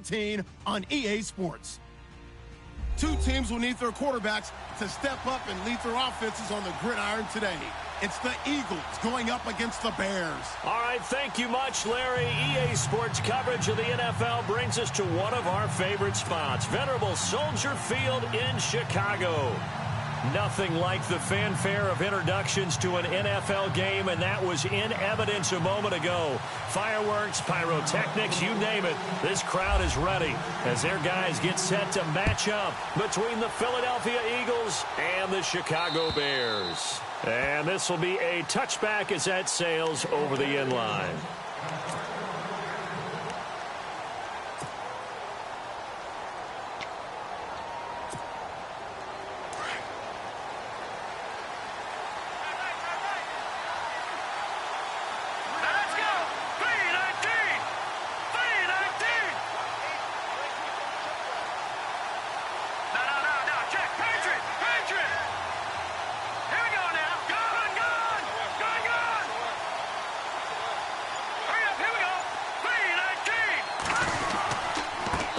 19 on EA Sports. Two teams will need their quarterbacks to step up and lead their offenses on the gridiron today. It's the Eagles going up against the Bears. All right, thank you much, Larry. EA Sports coverage of the NFL brings us to one of our favorite spots, venerable Soldier Field in Chicago. Nothing like the fanfare of introductions to an NFL game, and that was in evidence a moment ago. Fireworks, pyrotechnics, you name it. This crowd is ready as their guys get set to match up between the Philadelphia Eagles and the Chicago Bears. And this will be a touchback as that sails over the end line.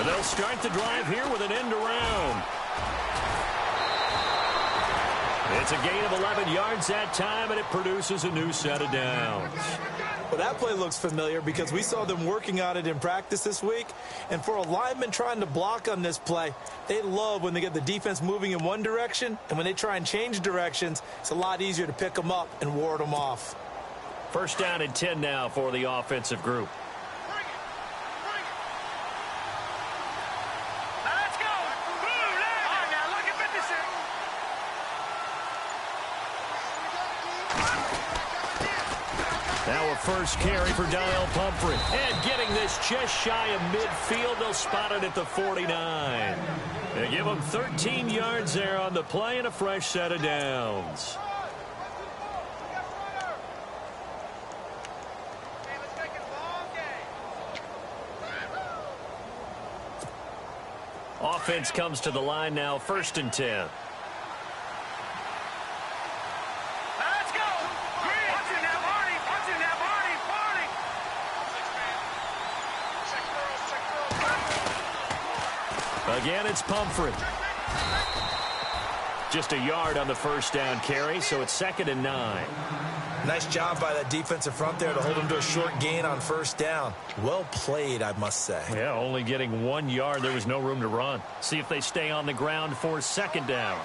They'll start the drive here with an end around. It's a gain of 11 yards that time, and it produces a new set of downs. Well, that play looks familiar because we saw them working on it in practice this week. And for a lineman trying to block on this play, they love when they get the defense moving in one direction. And when they try and change directions, it's a lot easier to pick them up and ward them off. First down and 10 now for the offensive group. Now a first carry for Donnell Pumphrey. And getting this just shy of midfield, they'll spot it at the 49. They give them 13 yards there on the play and a fresh set of downs. Offense comes to the line now, first and 10. Again, it's Pumphrey. Just a yard on the first down carry, so it's 2nd and 9. Nice job by that defensive front there to hold him to a short gain on first down. Well played, I must say. Yeah, only getting 1 yard. There was no room to run. See if they stay on the ground for 2nd down.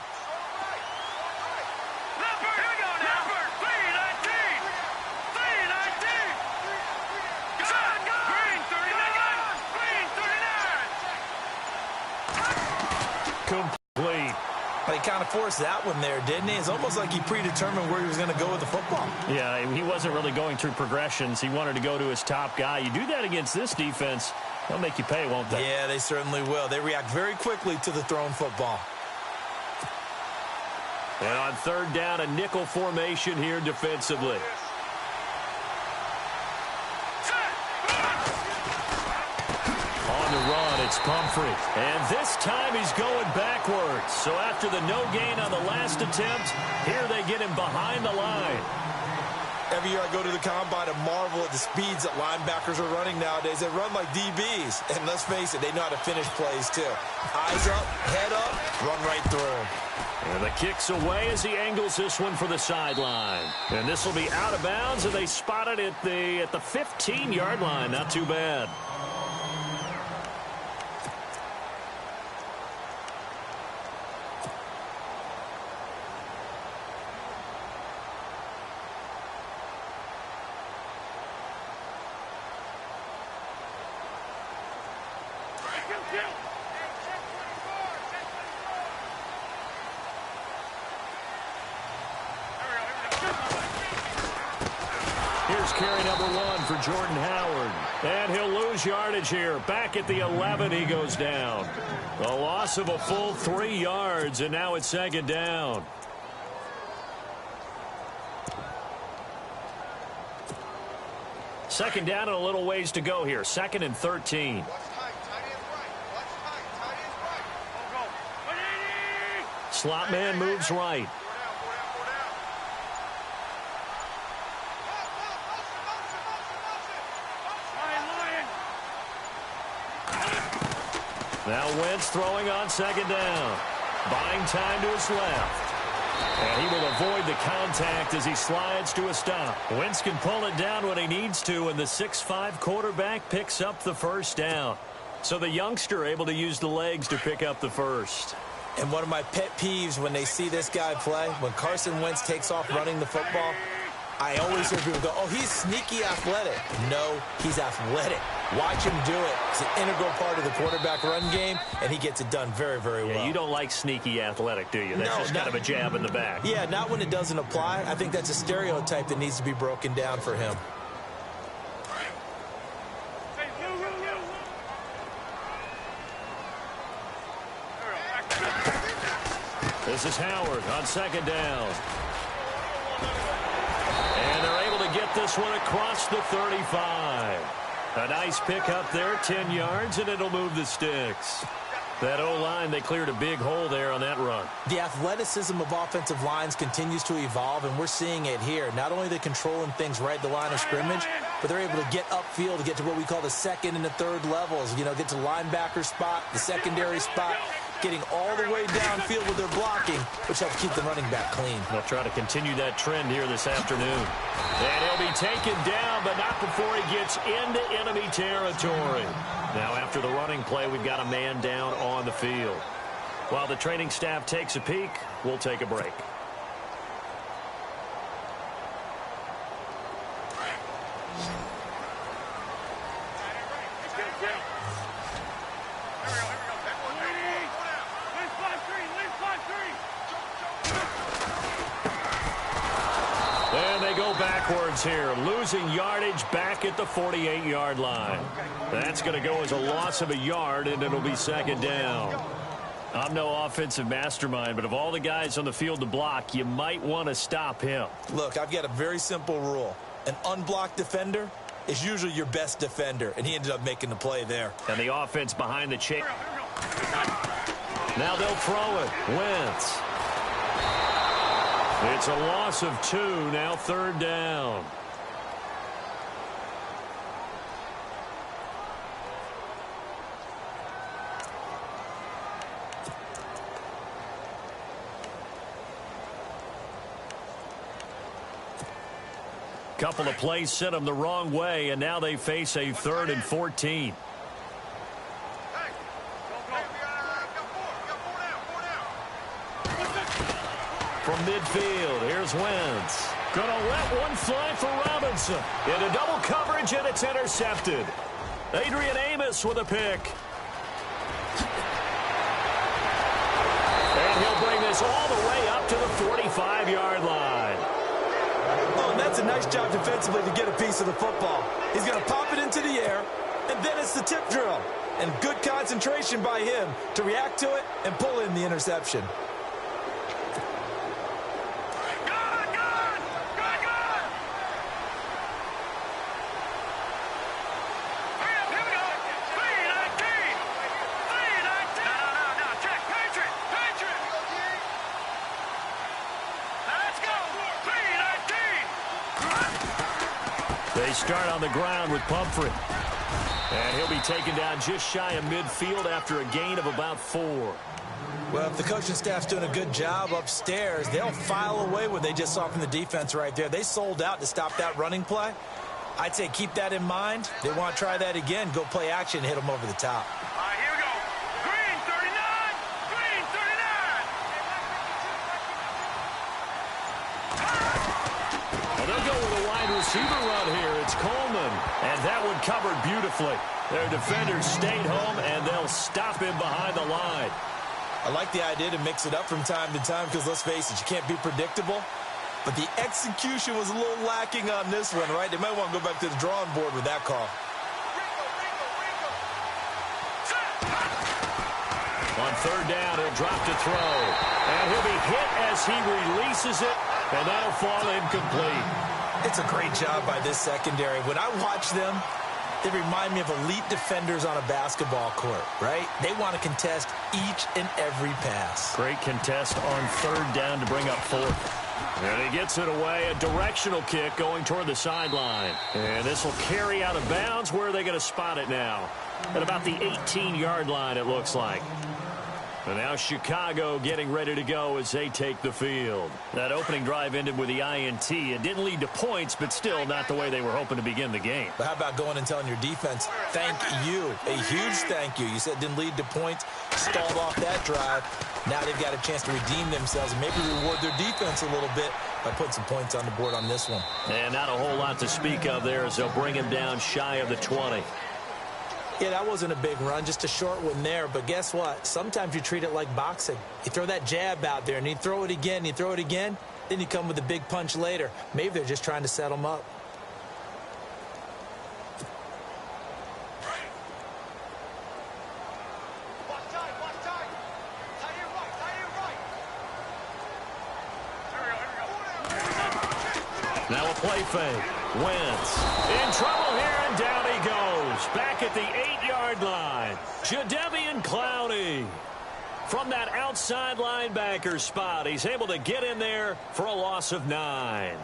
Complete. But he kind of forced that one there, didn't he? It's almost like he predetermined where he was going to go with the football. Yeah, he wasn't really going through progressions. He wanted to go to his top guy. You do that against this defense, they'll make you pay, won't they? Yeah, they certainly will. They react very quickly to the thrown football. And on 3rd down, a nickel formation here defensively. On the run, it's Pumphrey. And this time he's going backwards. So after the no gain on the last attempt, here they get him behind the line. Every year I go to the combine and marvel at the speeds that linebackers are running nowadays. They run like DBs. And let's face it, they know how to finish plays too. Eyes up, head up, run right through them. And the kick's away as he angles this one for the sideline. And this will be out of bounds, and they spot it at the 15-yard line. Not too bad. Here's carry number 1 for Jordan Howard. And he'll lose yardage here. Back at the 11, he goes down. A loss of a full 3 yards, and now it's 2nd down. Second down and a little ways to go here. 2nd and 13. Slot man moves right. Now Wentz throwing on second down. Buying time to his left. And he will avoid the contact as he slides to a stop. Wentz can pull it down when he needs to, and the 6'5" quarterback picks up the first down. So the youngster able to use the legs to pick up the first. And one of my pet peeves when they see this guy play, when Carson Wentz takes off running the football, I always hear people go, oh, he's sneaky athletic. No, he's athletic. Watch him do it. It's an integral part of the quarterback run game, and he gets it done very, very well. Yeah, you don't like sneaky athletic, do you? That's just kind of a jab in the back. Yeah, not when it doesn't apply. I think that's a stereotype that needs to be broken down for him. This is Howard on second down. And they're able to get this one across the 35. A nice pick up there, 10 yards, and it'll move the sticks. That O-line, they cleared a big hole there on that run. The athleticism of offensive lines continues to evolve, and we're seeing it here. Not only are they controlling things right at the line of scrimmage, but they're able to get upfield to get to what we call the second and the third levels. You know, get to linebacker spot, the secondary spot, getting all the way downfield with their blocking, which helps keep the running back clean. They'll try to continue that trend here this afternoon. And he'll be taken down, but not before he gets into enemy territory. Now, after the running play, we've got a man down on the field. While the training staff takes a peek, we'll take a break. And they go backwards here, losing yardage back at the 48-yard line. That's going to go as a loss of a yard, and it'll be second down. I'm no offensive mastermind, but of all the guys on the field to block, you might want to stop him. Look, I've got a very simple rule. An unblocked defender is usually your best defender, and he ended up making the play there. And the offense behind the chain. Now they'll throw it. Wentz. It's a loss of 2, now third down. Couple of plays sent them the wrong way, and now they face a 3rd and 14. From midfield, here's Wentz. Gonna let one fly for Robinson. Into double coverage, and it's intercepted. Adrian Amos with a pick. And he'll bring this all the way up to the 45-yard line. Oh, and that's a nice job defensively to get a piece of the football. He's going to pop it into the air, and then it's the tip drill. And good concentration by him to react to it and pull in the interception. They start on the ground with Pumphrey. And he'll be taken down just shy of midfield after a gain of about 4. Well, if the coaching staff's doing a good job upstairs, they'll file away what they just saw from the defense right there. They sold out to stop that running play. I'd say keep that in mind. They want to try that again. Go play action, hit them over the top. All right, here we go. Green 39. Green 39. Well, they'll go with a wide receiver run here. It's Coleman. And that one covered beautifully. Their defenders stayed home, and they'll stop him behind the line. I like the idea to mix it up from time to time because, let's face it, you can't be predictable. But the execution was a little lacking on this one, right? They might want to go back to the drawing board with that call. On third down, he'll drop to throw. And he'll be hit as he releases it, and that'll fall incomplete. It's a great job by this secondary. When I watch them, they remind me of elite defenders on a basketball court, right? They want to contest each and every pass. Great contest on third down to bring up 4th. And he gets it away, a directional kick going toward the sideline. And this will carry out of bounds. Where are they going to spot it now? At about the 18-yard line, it looks like. And now Chicago getting ready to go as they take the field. That opening drive ended with the INT. It didn't lead to points, but still not the way they were hoping to begin the game. But how about going and telling your defense, thank you, a huge thank you. You said it didn't lead to points, stalled off that drive. Now they've got a chance to redeem themselves and maybe reward their defense a little bit by putting some points on the board on this one. And not a whole lot to speak of there as they'll bring him down shy of the 20. Yeah, that wasn't a big run, just a short one there. But guess what? Sometimes you treat it like boxing. You throw that jab out there, and you throw it again, you throw it again, then you come with a big punch later. Maybe they're just trying to set them up. Now a play fake. Wentz in trouble here, and down he goes. Back at the 8-yard line. Jadeveon Clowney. From that outside linebacker spot, he's able to get in there for a loss of 9.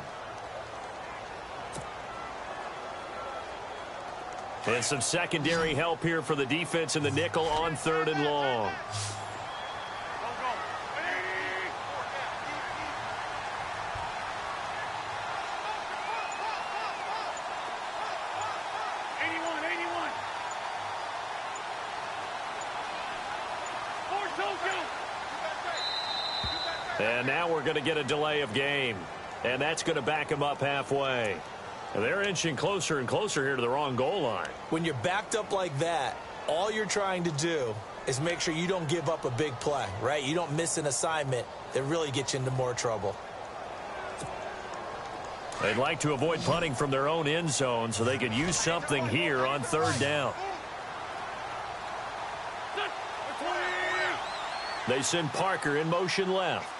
And some secondary help here for the defense in the nickel on 3rd and long. And now we're going to get a delay of game. And that's going to back them up halfway. And they're inching closer and closer here to the wrong goal line. When you're backed up like that, all you're trying to do is make sure you don't give up a big play, right? You don't miss an assignment that really gets you into more trouble. They'd like to avoid punting from their own end zone so they could use something here on 3rd down. They send Parker in motion left.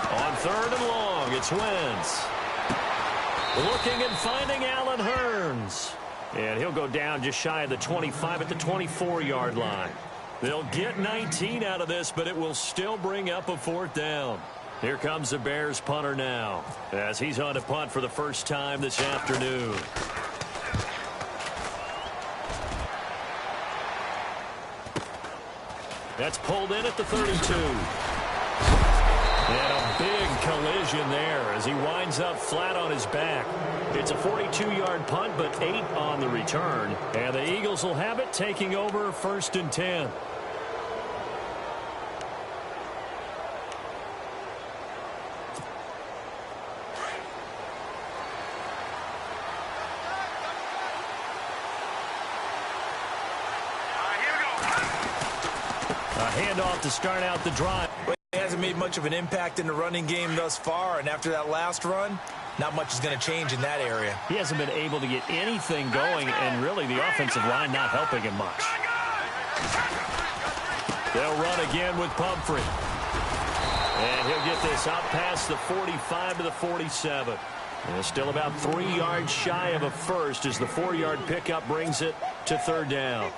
On 3rd and long, it's Wentz. Looking and finding Allen Hurns. And he'll go down just shy of the 25 at the 24-yard line. They'll get 19 out of this, but it will still bring up a 4th down. Here comes the Bears punter now, as he's on to punt for the first time this afternoon. That's pulled in at the 32. And a big collision there as he winds up flat on his back. It's a 42-yard punt, but 8 on the return. And the Eagles will have it, taking over 1st and 10. Handoff to start out the drive. He hasn't made much of an impact in the running game thus far, and after that last run, not much is going to change in that area. He hasn't been able to get anything going, and really the offensive line not helping him much. They'll run again with Pumphrey. And he'll get this out past the 45 to the 47. And still about 3 yards shy of a first as the 4-yard pickup brings it to 3rd down.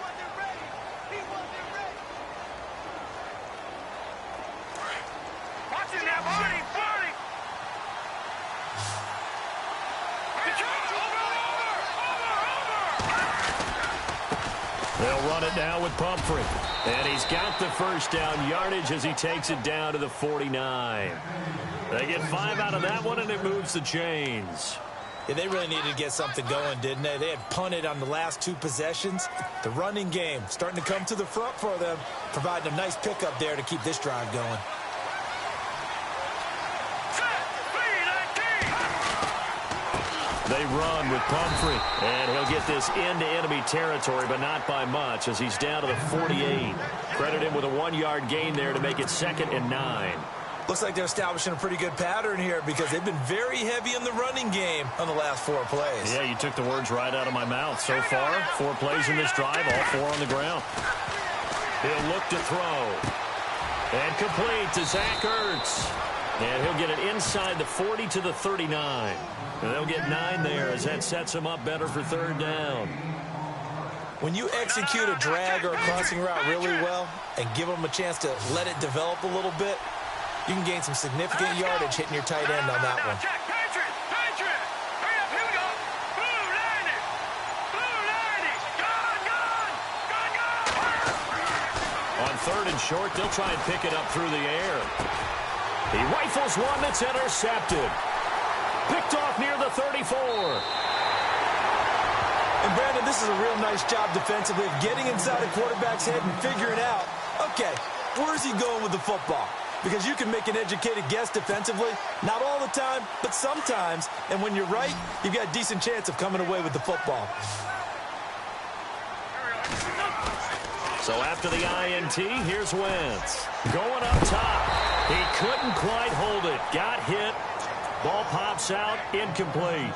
They'll run it now with Pumphrey. And he's got the first down yardage as he takes it down to the 49. They get 5 out of that one, and it moves the chains. Yeah, they really needed to get something going, didn't they? They had punted on the last 2 possessions. The running game starting to come to the front for them, providing a nice pickup there to keep this drive going. They run with Pumphrey, and he'll get this into enemy territory, but not by much as he's down to the 48. Credit him with a 1-yard gain there to make it 2nd and 9. Looks like they're establishing a pretty good pattern here because they've been very heavy in the running game on the last 4 plays. Yeah, you took the words right out of my mouth. So far, 4 plays in this drive, all 4 on the ground. He'll look to throw. And complete to Zach Ertz. And he'll get it inside the 40 to the 39. And they'll get 9 there as that sets them up better for 3rd down. When you execute a drag or a crossing route really well and give them a chance to let it develop a little bit, you can gain some significant yardage hitting your tight end on that one. On 3rd and short, they'll try and pick it up through the air. He rifles one that's intercepted. Picked off near the 34. And Brandon, this is a real nice job defensively of getting inside a quarterback's head and figuring out, okay, where's he going with the football? Because you can make an educated guess defensively, not all the time, but sometimes. And when you're right, you've got a decent chance of coming away with the football. So after the INT, here's Wentz. Going up top. He couldn't quite hold it. Got hit. Ball pops out. Incomplete.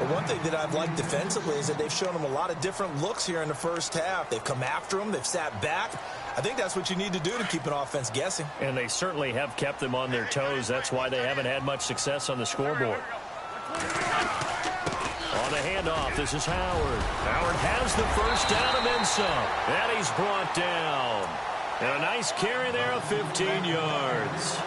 Well, one thing that I've liked defensively is that they've shown him a lot of different looks here in the first half. They've come after him. They've sat back. I think that's what you need to do to keep an offense guessing. And they certainly have kept them on their toes. That's why they haven't had much success on the scoreboard. On the handoff, this is Howard. Howard has the first down and then some. And he's brought down. And a nice carry there of 15 yards.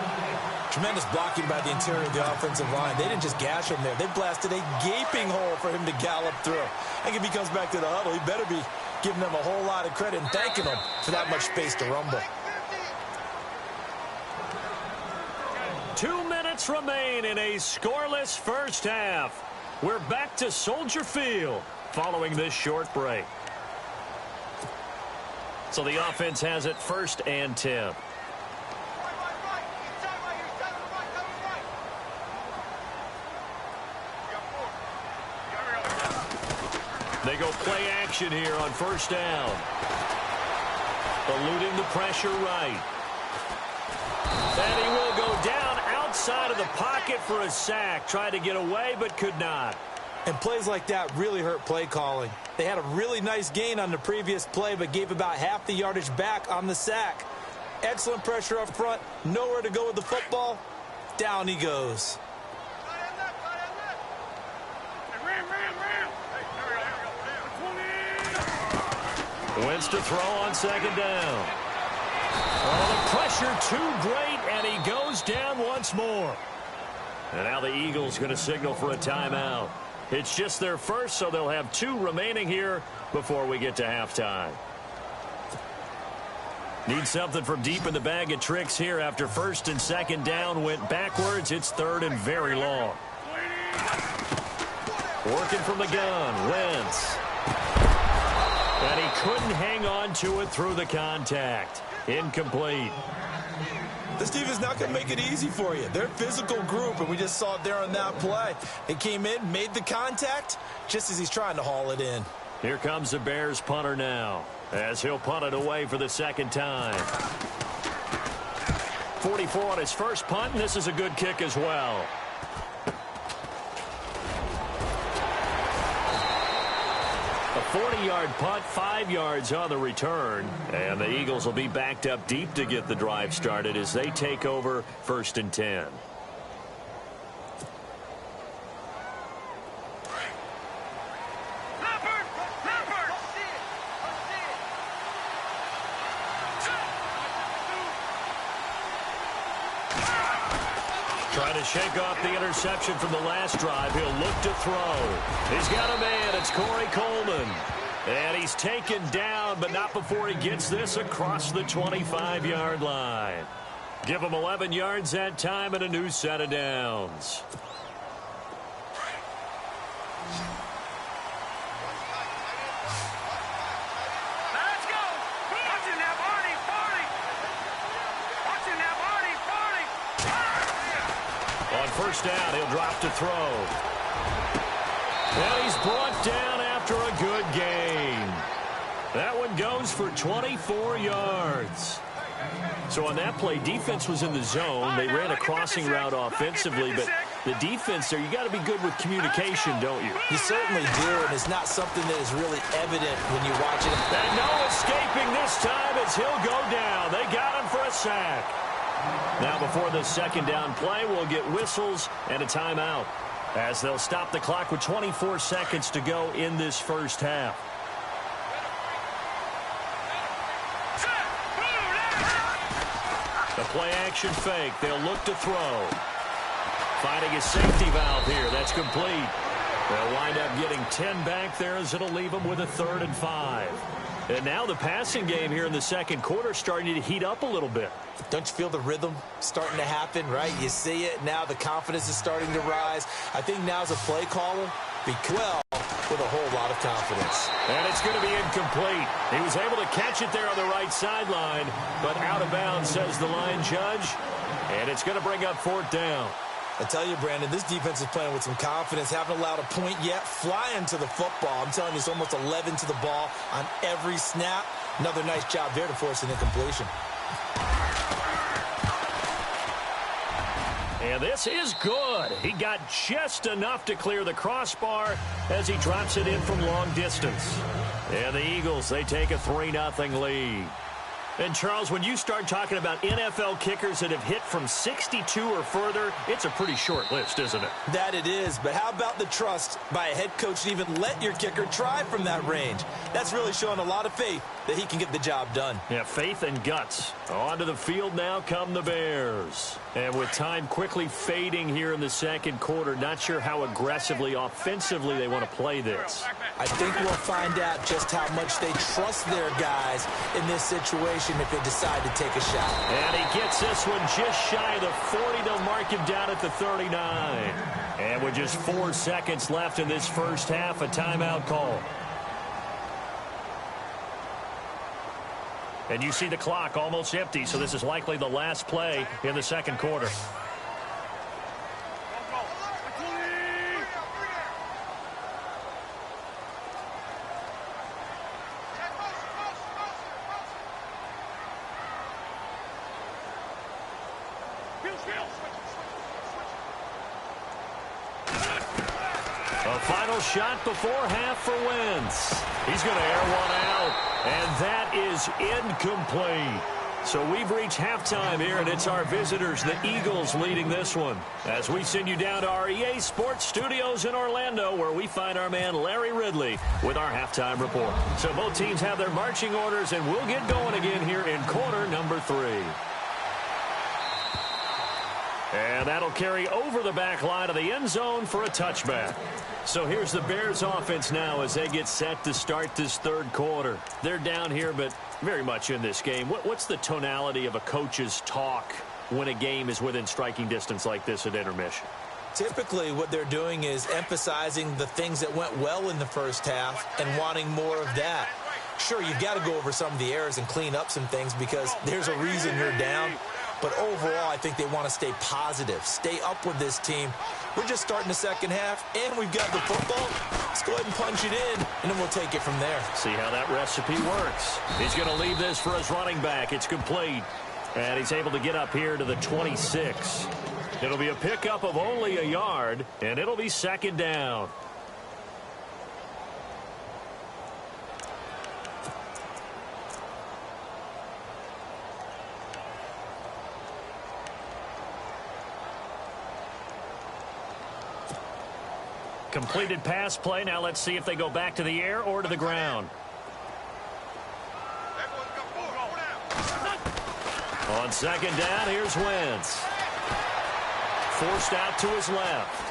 Tremendous blocking by the interior of the offensive line. They didn't just gash him there. They blasted a gaping hole for him to gallop through. I think if he comes back to the huddle, he better be giving them a whole lot of credit and thanking them for that much space to rumble. 2 minutes remain in a scoreless first half. We're back to Soldier Field following this short break. So the offense has it 1st and 10. They go play action here on 1st down. Eluding the pressure right. And he will go down outside of the pocket for a sack. Tried to get away, but could not. And plays like that really hurt play calling. They had a really nice gain on the previous play, but gave about half the yardage back on the sack. Excellent pressure up front. Nowhere to go with the football. Down he goes. Wentz to throw on 2nd down. Oh, the pressure too great, and he goes down once more. And now the Eagles going to signal for a timeout. It's just their first, so they'll have 2 remaining here before we get to halftime. Need something from deep in the bag of tricks here after 1st and 2nd down went backwards. It's 3rd and very long. Working from the gun, Wentz. And he couldn't hang on to it through the contact. Incomplete. This team is not going to make it easy for you. They're a physical group, and we just saw it there on that play. They came in, made the contact, just as he's trying to haul it in. Here comes the Bears punter now, as he'll punt it away for the 2nd time. 44 on his first punt, and this is a good kick as well. A 40-yard punt, 5 yards on the return. And the Eagles will be backed up deep to get the drive started as they take over 1st and 10. Trying to shake off the interception from the last drive. He'll look to throw. He's got a man. It's Corey Coleman. And he's taken down, but not before he gets this across the 25-yard line. Give him 11 yards that time and a new set of downs. First down, he'll drop to throw. And he's brought down after a good gain. That one goes for 24 yards. So on that play, defense was in the zone. They ran a crossing route offensively, but the defense there, you got to be good with communication, don't you? You certainly do, and it's not something that is really evident when you watch it. And no escaping this time as he'll go down. They got him for a sack. Now before the 2nd down play, we'll get whistles and a timeout as they'll stop the clock with 24 seconds to go in this first half. play action fake. They'll look to throw. Finding a safety valve here. That's complete. They'll wind up getting 10 back there as it'll leave them with a 3rd and 5. And now the passing game here in the second quarter starting to heat up a little bit. Don't you feel the rhythm starting to happen, right? You see it. Now the confidence is starting to rise. I think now's a play caller with a whole lot of confidence. And it's going to be incomplete. He was able to catch it there on the right sideline, but out of bounds, says the line judge. And it's going to bring up 4th down. I tell you, Brandon, this defense is playing with some confidence. Haven't allowed a point yet. Flying to the football. I'm telling you, it's almost 11 to the ball on every snap. Another nice job there to force an incompletion. And this is good. He got just enough to clear the crossbar as he drops it in from long distance. And the Eagles, they take a 3-0 lead. And, Charles, when you start talking about NFL kickers that have hit from 62 or further, it's a pretty short list, isn't it? That it is. But how about the trust by a head coach to even let your kicker try from that range? That's really showing a lot of faith that he can get the job done. Yeah, faith and guts. Onto the field now come the Bears. And with time quickly fading here in the second quarter, not sure how aggressively, offensively they want to play this. I think we'll find out just how much they trust their guys in this situation if they decide to take a shot. And he gets this one just shy of the 40. They'll mark him down at the 39. And with just 4 seconds left in this first half, a timeout call. And you see the clock almost empty, so this is likely the last play in the second quarter. A final shot before half for Wentz. He's going to air one out, and that is incomplete. So we've reached halftime here, and it's our visitors, the Eagles, leading this one. As we send you down to our EA Sports Studios in Orlando, where we find our man Larry Ridley with our halftime report. So both teams have their marching orders, and we'll get going again here in quarter number 3. And that'll carry over the back line of the end zone for a touchback. So here's the Bears offense now as they get set to start this third quarter. They're down here, but very much in this game. What's the tonality of a coach's talk when a game is within striking distance like this at intermission? Typically, what they're doing is emphasizing the things that went well in the first half and wanting more of that. Sure, you've got to go over some of the errors and clean up some things because there's a reason you're down. But overall, I think they want to stay positive, stay up with this team. We're just starting the second half, and we've got the football. Let's go ahead and punch it in, and then we'll take it from there. See how that recipe works. He's going to leave this for his running back. It's complete, and he's able to get up here to the 26. It'll be a pickup of only a yard, and it'll be second down. Completed pass play. Now let's see if they go back to the air or to the ground. On second down, here's Wentz. Forced out to his left.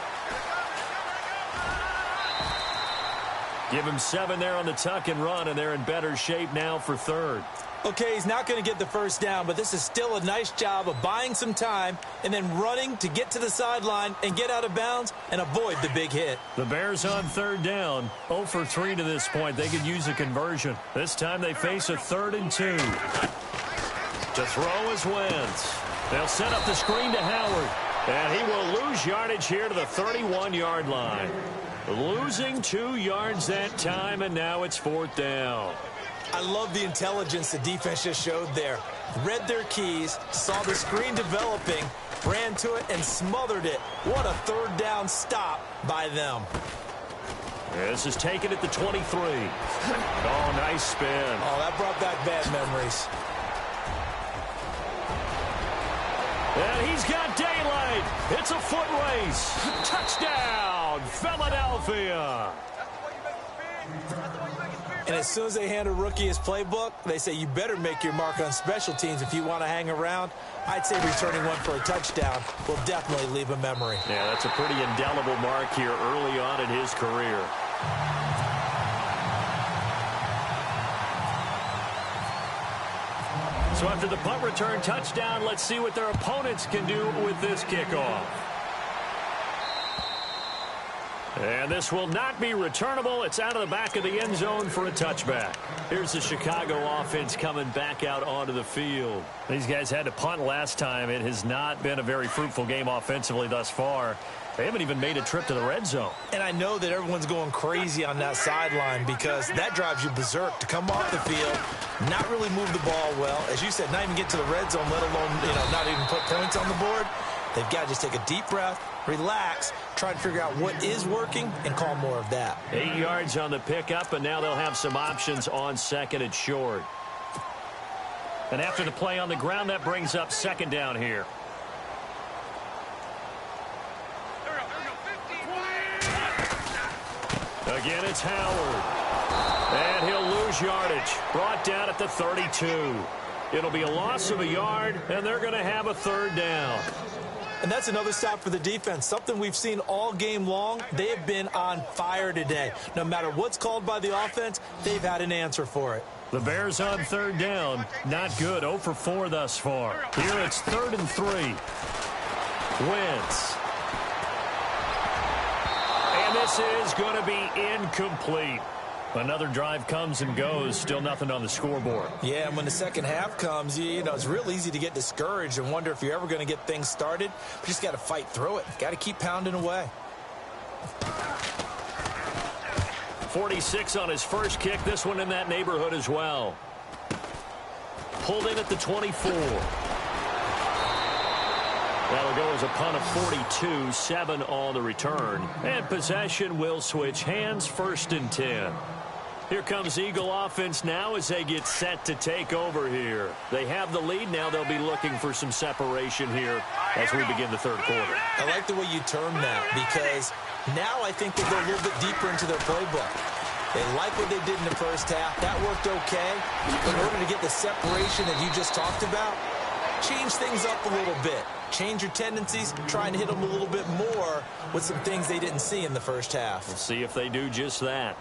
Give him 7 there on the tuck and run, and they're in better shape now for third. Okay, he's not going to get the first down, but this is still a nice job of buying some time and then running to get to the sideline and get out of bounds and avoid the big hit. The Bears on third down, 0 for 3 to this point. They could use a conversion. This time they face a 3rd and 2. To throw is Wentz. They'll set up the screen to Howard, and he will lose yardage here to the 31-yard line. Losing 2 yards that time, and now it's 4th down. I love the intelligence the defense just showed there. Read their keys, saw the screen developing, ran to it, and smothered it. What a third down stop by them. This is taken at the 23. Oh, nice spin. Oh, that brought back bad memories. And he's got daylight. It's a foot race. Touchdown, Philadelphia. And as soon as they hand a rookie his playbook, they say you better make your mark on special teams if you want to hang around. I'd say returning one for a touchdown will definitely leave a memory. Yeah, that's a pretty indelible mark here early on in his career. So after the punt return touchdown, let's see what their opponents can do with this kickoff. And this will not be returnable. It's out of the back of the end zone for a touchback. Here's the Chicago offense coming back out onto the field. These guys had to punt last time. It has not been a very fruitful game offensively thus far. They haven't even made a trip to the red zone. And I know that everyone's going crazy on that sideline because that drives you berserk to come off the field, not really move the ball well. As you said, not even get to the red zone, let alone, not even put points on the board. They've got to just take a deep breath, relax, try to figure out what is working, and call more of that. 8 yards on the pickup, and now they'll have some options on second and short. And after the play on the ground, that brings up second down here. Again, it's Howard. And he'll lose yardage. Brought down at the 32. It'll be a loss of a yard, and they're going to have a third down. And that's another stop for the defense, something we've seen all game long. They have been on fire today. No matter what's called by the offense, they've had an answer for it. The Bears on third down. Not good. 0 for 4 thus far. Here it's 3rd and 3. Wentz. And this is going to be incomplete. Another drive comes and goes. Still nothing on the scoreboard. Yeah, and when the second half comes, it's real easy to get discouraged and wonder if you're ever going to get things started. You just got to fight through it. Got to keep pounding away. 46 on his first kick. This one in that neighborhood as well. Pulled in at the 24. That'll go as a punt of 42, 7 on the return. And possession will switch hands, 1st and 10. Here comes Eagle offense now as they get set to take over here. They have the lead. Now they'll be looking for some separation here as we begin the third quarter. I like the way you term that because now I think they go a little bit deeper into their playbook. They like what they did in the first half. That worked okay. But in order to get the separation that you just talked about, change things up a little bit. Change your tendencies, try and hit them a little bit more with some things they didn't see in the first half. We'll see if they do just that.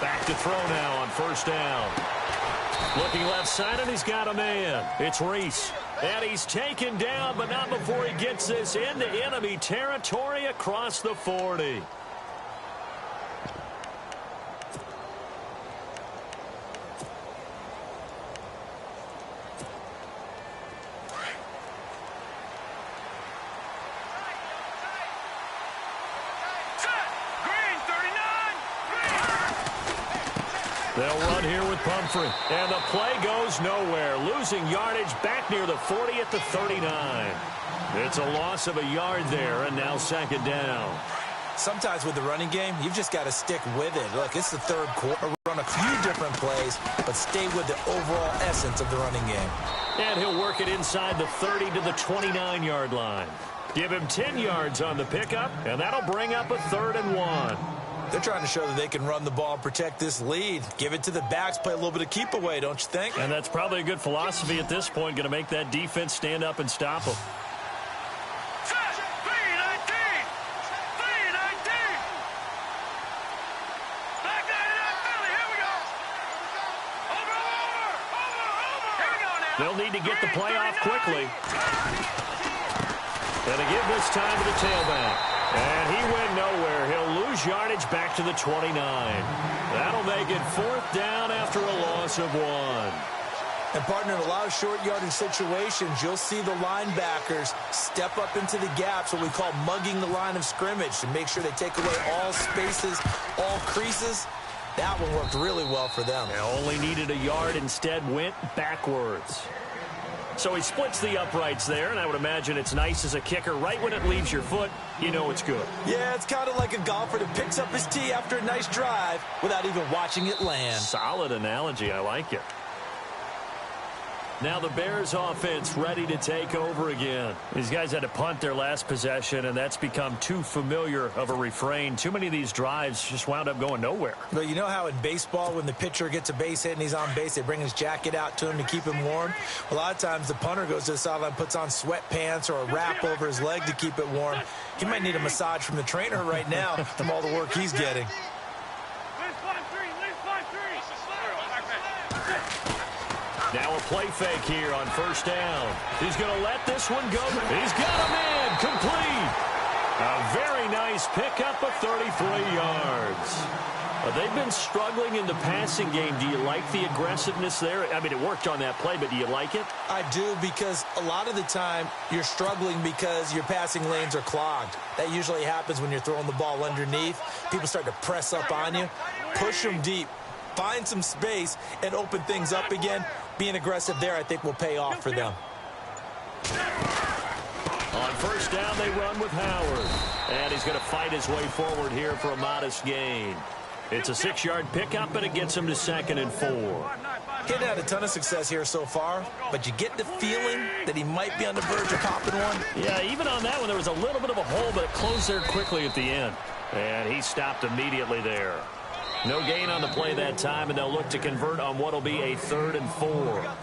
Back to throw now on 1st down. Looking left side, and he's got a man. It's Reese. And he's taken down, but not before he gets this into enemy territory across the 40. They'll run here with Pumphrey. And the play goes nowhere. Losing yardage back near the 40 at the 39. It's a loss of a yard there, and now 2nd down. Sometimes with the running game, you've just got to stick with it. Look, it's the third quarter. Run a few different plays, but stay with the overall essence of the running game. And he'll work it inside the 30 to the 29-yard line. Give him 10 yards on the pickup, and that'll bring up a 3rd and 1. They're trying to show that they can run the ball and protect this lead. Give it to the backs, play a little bit of keep away, don't you think? And that's probably a good philosophy at this point, going to make that defense stand up and stop them. They'll need to get the play off quickly. And to give this time to the tailback. And he went nowhere. He'll lose yardage back to the 29. That'll make it 4th down after a loss of 1. And, partner, in a lot of short yardage situations, you'll see the linebackers step up into the gaps, what we call mugging the line of scrimmage, to make sure they take away all spaces, all creases. That one worked really well for them. They only needed a yard, instead went backwards. So he splits the uprights there, and I would imagine it's nice as a kicker. Right when it leaves your foot, you know it's good. Yeah, it's kind of like a golfer that picks up his tee after a nice drive without even watching it land. Solid analogy. I like it. Now the Bears offense ready to take over again. These guys had to punt their last possession, and that's become too familiar of a refrain. Too many of these drives just wound up going nowhere. But you know how in baseball, when the pitcher gets a base hit and he's on base, they bring his jacket out to him to keep him warm? A lot of times the punter goes to the sideline, puts on sweatpants or a wrap over his leg to keep it warm. He might need a massage from the trainer right now from all the work he's getting. Now a play fake here on first down. He's going to let this one go. He's got him in. Complete. A very nice pickup of 33 yards. They've been struggling in the passing game. Do you like the aggressiveness there? I mean, it worked on that play, but do you like it? I do, because a lot of the time you're struggling because your passing lanes are clogged. That usually happens when you're throwing the ball underneath. People start to press up on you. Push them deep. Find some space and open things up again. Being aggressive there, I think, will pay off for them. On first down, they run with Howard. And he's going to fight his way forward here for a modest gain. It's a 6-yard pickup, and it gets him to 2nd and 4. He hadn't had a ton of success here so far, but you get the feeling that he might be on the verge of popping one. Yeah, even on that one, there was a little bit of a hole, but it closed there quickly at the end. And he stopped immediately there. No gain on the play that time, and they'll look to convert on what will be a 3rd and 4.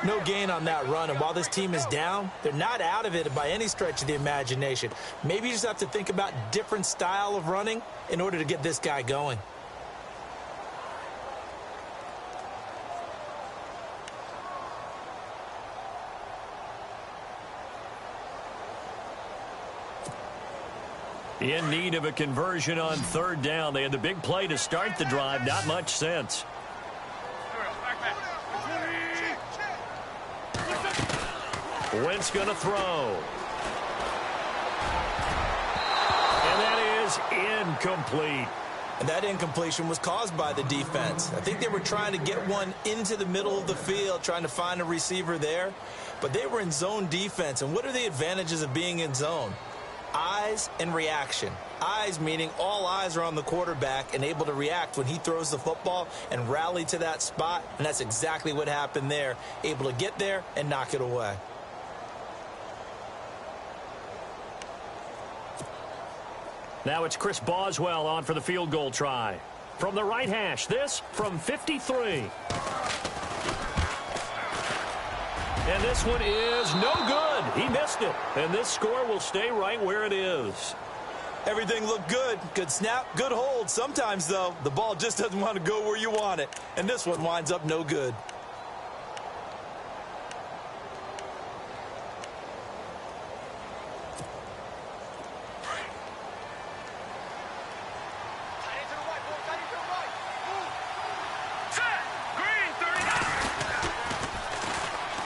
No gain on that run, and while this team is down, they're not out of it by any stretch of the imagination. Maybe you just have to think about different style of running in order to get this guy going. In need of a conversion on 3rd down. They had the big play to start the drive. Not much sense. Wentz going to throw. And that is incomplete. And that incompletion was caused by the defense. I think they were trying to get one into the middle of the field, trying to find a receiver there. But they were in zone defense. And what are the advantages of being in zone? Eyes and reaction. Eyes meaning all eyes are on the quarterback and able to react when he throws the football and rally to that spot. And that's exactly what happened there. Able to get there and knock it away. Now it's Chris Boswell on for the field goal try. From the right hash, this from 53. And this one is no good. He missed it. And this score will stay right where it is. Everything looked good. Good snap, good hold. Sometimes, though, the ball just doesn't want to go where you want it. And this one winds up no good.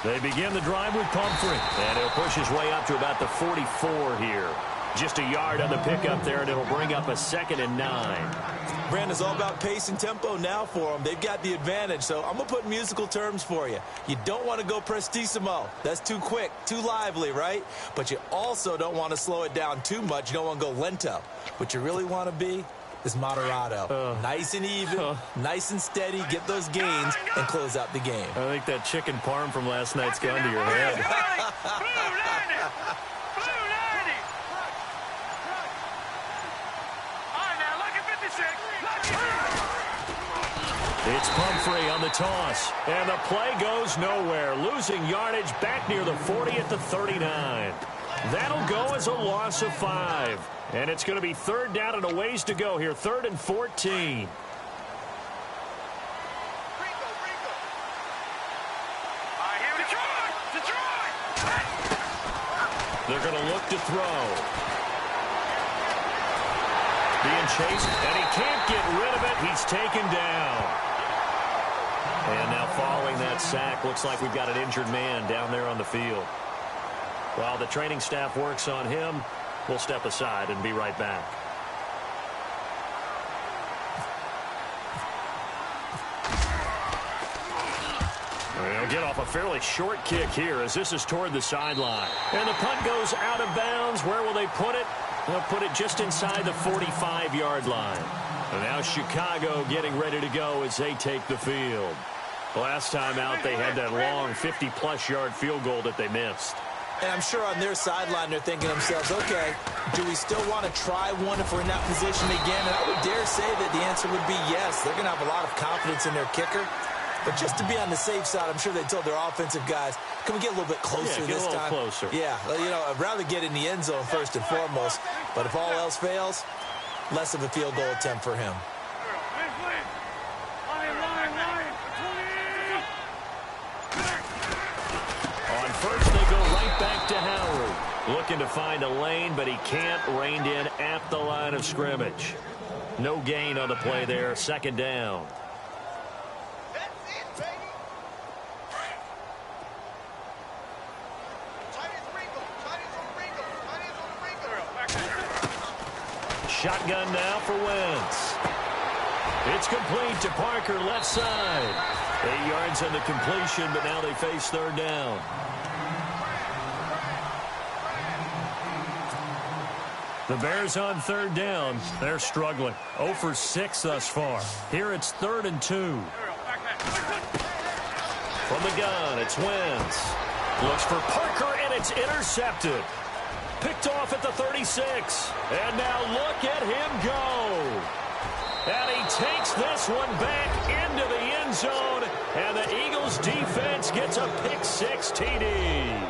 They begin the drive with Pumphrey, and he'll push his way up to about the 44 here. Just a yard on the pickup there, and it'll bring up a 2nd and 9. Brandon's all about pace and tempo now for them. They've got the advantage, so I'm going to put musical terms for you. You don't want to go prestissimo. That's too quick, too lively, right? But you also don't want to slow it down too much. You don't want to go lento. What you really want to be is moderato. Nice and even, nice and steady, get those gains, and close out the game. I think that chicken parm from last night's gone to your head. It's Pumphrey on the toss, and the play goes nowhere, losing yardage back near the 40 at the 39. That'll go as a loss of 5. And it's going to be 3rd down and a ways to go here, 3rd and 14. They're going to look to throw. Being chased, and he can't get rid of it. He's taken down. And now following that sack, looks like we've got an injured man down there on the field. While the training staff works on him, we'll step aside and be right back. They'll get off a fairly short kick here as this is toward the sideline. And the punt goes out of bounds. Where will they put it? They'll put it just inside the 45-yard line. And now Chicago getting ready to go as they take the field. Last time out, they had that long 50-plus yard field goal that they missed. And I'm sure on their sideline they're thinking to themselves, okay, do we still want to try one if we're in that position again? And I would dare say that the answer would be yes. They're going to have a lot of confidence in their kicker. But just to be on the safe side, I'm sure they told their offensive guys, can we get a little bit closer this time? Get a little closer. Yeah, you know, I'd rather get in the end zone first and foremost. But if all else fails, less of a field goal attempt for him. On first, they go right back to Howard. Looking to find a lane, but he can't. Reined in at the line of scrimmage. No gain on the play there. Second down. Shotgun now for Wentz. It's complete to Parker, left side. 8 yards on the completion, but now they face third down. The Bears on third down. They're struggling. 0 for 6 thus far. Here it's 3rd and 2. From the gun, it's Wentz. Looks for Parker, and it's intercepted. Picked off at the 36. And now look at him go. And he takes this one back into the end zone. And the Eagles defense gets a pick-6 TD.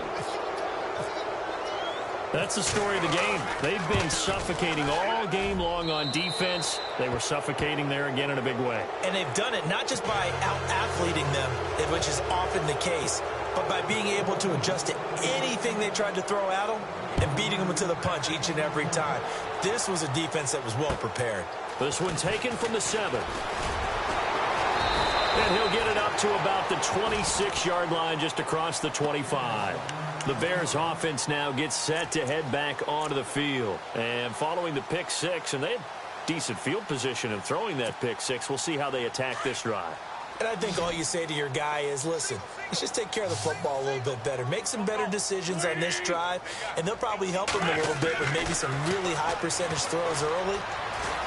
That's the story of the game. They've been suffocating all game long on defense. They were suffocating there again in a big way. And they've done it not just by out-athleting them, which is often the case, but by being able to adjust to anything they tried to throw at them and beating them to the punch each and every time. This was a defense that was well prepared. This one taken from the 7. And he'll get it up to about the 26-yard line just across the 25. The Bears offense now gets set to head back onto the field. And following the pick-6, and they had decent field position in throwing that pick-6. We'll see how they attack this drive. And I think all you say to your guy is, listen, let's just take care of the football a little bit better. Make some better decisions on this drive, and they'll probably help him a little bit with maybe some really high percentage throws early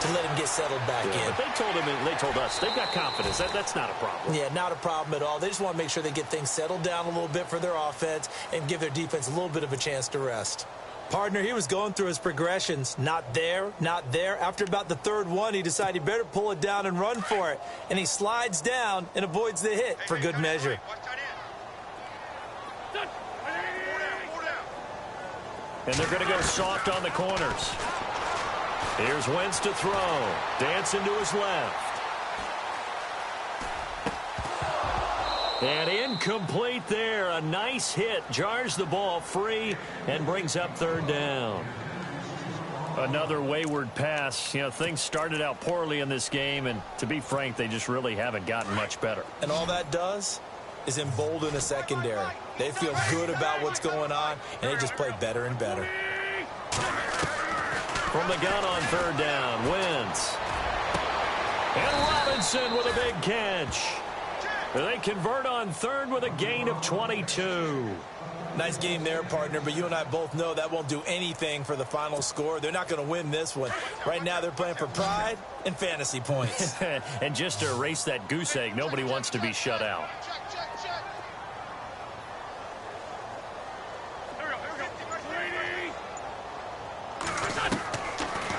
to let him get settled back in. But they told him, and they told us, they've got confidence. That's not a problem. Yeah, not a problem at all. They just want to make sure they get things settled down a little bit for their offense and give their defense a little bit of a chance to rest. Partner, he was going through his progressions. Not there, not there. After about the 3rd one, he decided he better pull it down and run for it. And he slides down and avoids the hit for good measure. And they're going to go soft on the corners. Here's Wentz to throw. Dancing to his left. And incomplete there. A nice hit. Jars the ball free and brings up 3rd down. Another wayward pass. You know, things started out poorly in this game, and to be frank, they just really haven't gotten much better. And all that does is embolden the secondary. They feel good about what's going on, and they just play better and better. From the gun on 3rd down, Wentz. And Robinson with a big catch. They convert on 3rd with a gain of 22. Nice game there, partner, but you and I both know that won't do anything for the final score. They're not going to win this one. Right now they're playing for pride and fantasy points. And just to erase that goose egg, nobody wants to be shut out.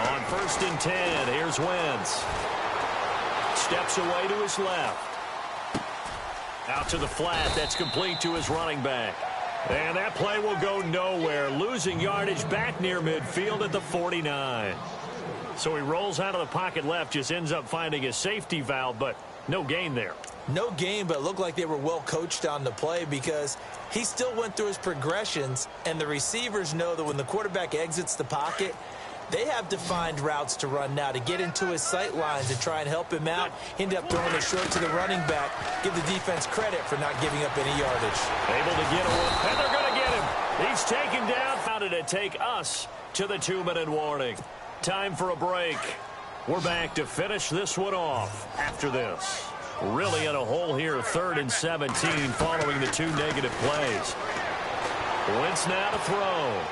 On 1st and 10, here's Wentz. Steps away to his left. Out to the flat. That's complete to his running back. And that play will go nowhere. Losing yardage back near midfield at the 49. So he rolls out of the pocket left, just ends up finding a safety valve, but no gain there. No gain, but it looked like they were well coached on the play because he still went through his progressions, and the receivers know that when the quarterback exits the pocket, they have defined routes to run now to get into his sight lines and try and help him out. He ended up throwing it short to the running back. Give the defense credit for not giving up any yardage. Able to get one, and they're going to get him. He's taken down. How did it take us to the 2-minute warning? Time for a break. We're back to finish this one off after this. Really in a hole here, 3rd and 17 following the 2 negative plays. Wentz now to throw.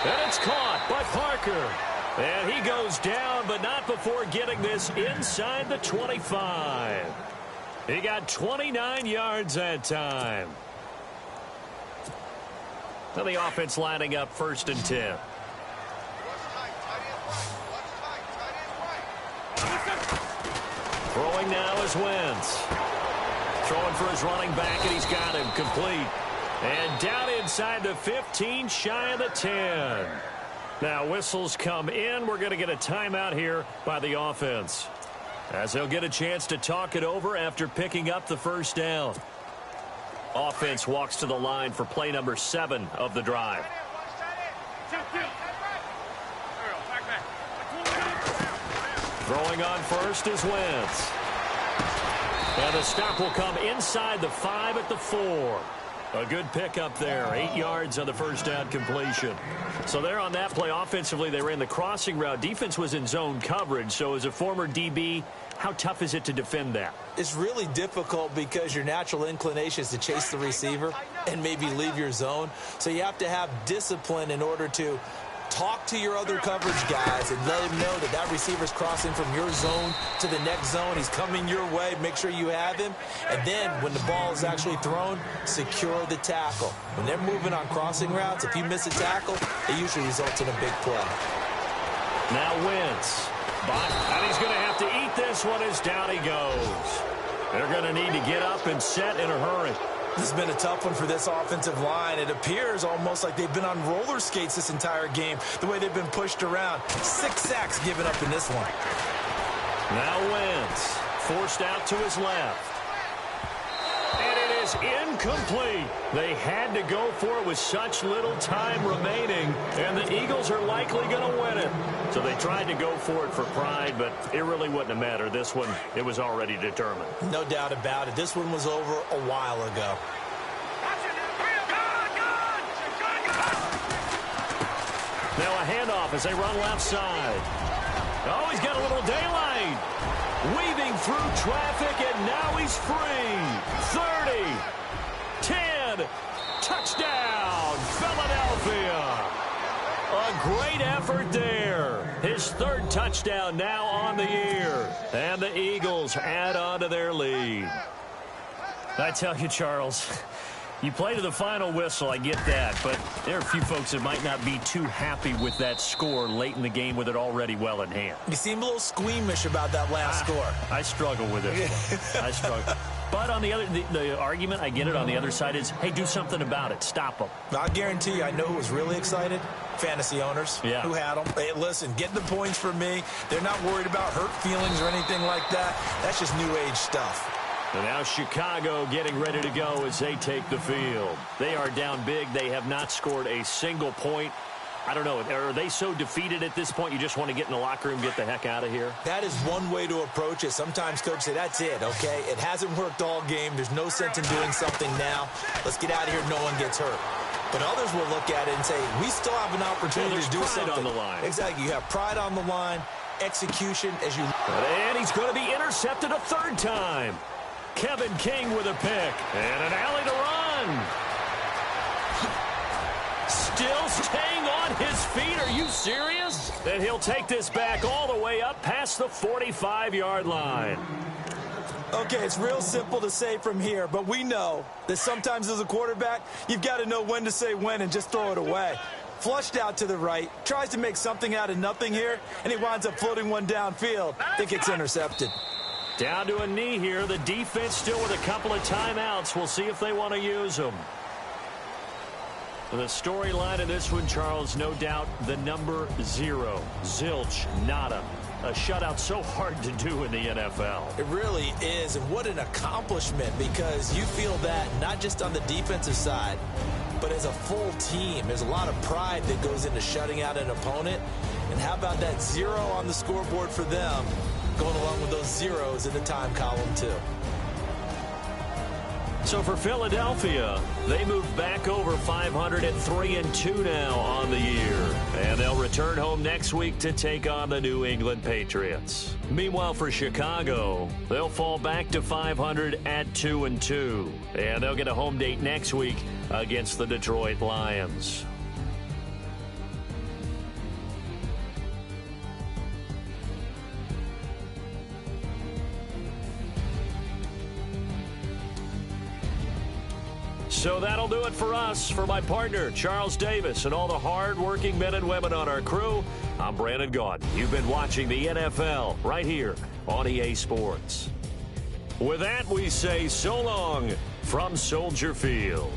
And it's caught by Parker. And he goes down, but not before getting this inside the 25. He got 29 yards that time. Now the offense lining up 1st and 10. Throwing now is Wentz. Throwing for his running back, and he's got him complete. And down inside the 15, shy of the 10. Now whistles come in. We're going to get a timeout here by the offense, as they'll get a chance to talk it over after picking up the 1st down. Offense walks to the line for play number 7 of the drive. Throwing on first is Wentz. And the stop will come inside the 5 at the 4. A good pickup there. 8 yards on the 1st down completion. So there on that play, offensively, they ran the crossing route. Defense was in zone coverage. So as a former DB, how tough is it to defend that? It's really difficult because your natural inclination is to chase the receiver and maybe leave your zone. So you have to have discipline in order to talk to your other coverage guys and let him know that that receiver's crossing from your zone to the next zone. He's coming your way. Make sure you have him. And then when the ball is actually thrown, secure the tackle. When they're moving on crossing routes, if you miss a tackle, it usually results in a big play. Now Wentz. And he's going to have to eat this one as down he goes. They're going to need to get up and set in a hurry. This has been a tough one for this offensive line. It appears almost like they've been on roller skates this entire game, the way they've been pushed around. 6 sacks given up in this one. Now Wentz, forced out to his left. And it is incomplete. They had to go for it with such little time remaining, and the Eagles are likely going to win it. So they tried to go for it for pride, but it really wouldn't have mattered. This one, it was already determined. No doubt about it. This one was over a while ago. Now a handoff as they run left side. Oh, he's got a little daylight. Weaving through traffic, and now he's free. 30, 10, touchdown, Philadelphia. A great effort there. His 3rd touchdown now on the year. And the Eagles add on to their lead. I tell you, Charles, you play to the final whistle, I get that, but there are a few folks that might not be too happy with that score late in the game with it already well in hand. You seem a little squeamish about that last score. I struggle with it. I struggle. But on the argument, I get it, on the other side is, hey, do something about it. Stop them. I guarantee you, I know who was really excited. Fantasy owners who had them. Hey, listen, get the points for me. They're not worried about hurt feelings or anything like that. That's just new age stuff. And now Chicago getting ready to go as they take the field. They are down big. They have not scored a single point. I don't know. Are they so defeated at this point you just want to get in the locker room, get the heck out of here? That is one way to approach it. Sometimes coaches say, that's it, okay? It hasn't worked all game. There's no sense in doing something now. Let's get out of here. No one gets hurt. But others will look at it and say, we still have an opportunity to do something. On the line. Exactly. You have pride on the line, execution as you... And he's going to be intercepted a 3rd time. Kevin King with a pick. And an alley to run. Still staying on his feet. Are you serious? And he'll take this back all the way up past the 45-yard line. Okay, it's real simple to say from here, but we know that sometimes as a quarterback, you've got to know when to say when and just throw it away. Flushed out to the right, tries to make something out of nothing here, and he winds up floating one downfield. I think it's intercepted. Down to a knee here. The defense still with a couple of timeouts. We'll see if they want to use them. The storyline of this one, Charles, no doubt the number 0. Zilch, nada. A shutout so hard to do in the NFL. It really is, and what an accomplishment, because you feel that not just on the defensive side, but as a full team. There's a lot of pride that goes into shutting out an opponent. And how about that 0 on the scoreboard for them, going along with those zeros in the time column, too. So for Philadelphia, they moved back over 500 at 3-2 now on the year. And they'll return home next week to take on the New England Patriots. Meanwhile, for Chicago, they'll fall back to 500 at 2-2. And they'll get a home date next week against the Detroit Lions. So that'll do it for us. For my partner, Charles Davis, and all the hard-working men and women on our crew, I'm Brandon Gaudin. You've been watching the NFL right here on EA Sports. With that, we say so long from Soldier Field.